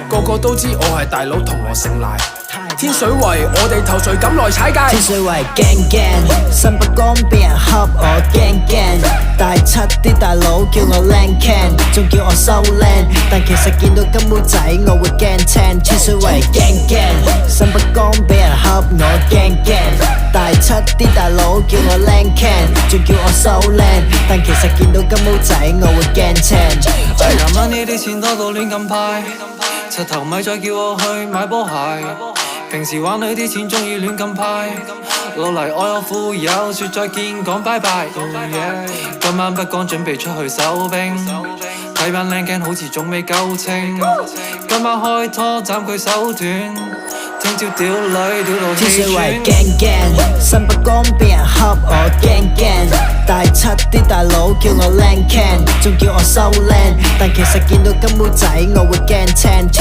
個個都知我係大佬，同我姓賴。天水圍，我哋頭誰敢來踩界？天水圍驚驚，身不光俾人恰我驚驚。大七啲大佬叫我靚 can， 仲叫我收靚，但其實見到金毛仔我會驚青。天水圍驚驚，身不光俾人恰我驚驚。大七啲大佬叫我靚 can， 仲叫我收靚，但其實見到金毛仔我會驚青。廿蚊呢啲錢多到亂咁派，柒頭咪再叫我去買波鞋。平時玩女啲錢鍾意亂咁派，老嚟愛我富有，說再見講拜拜。今晚不講準備出去收兵，睇班靚 can 好似仲未夠稱。今晚開拖斬佢手斷，聽朝屌女屌到天水圍氣驚驚，身不光俾人恰我驚驚。大七啲大佬叫我靚 can， 仲叫我收靚，但其實見到金毛仔我會驚青。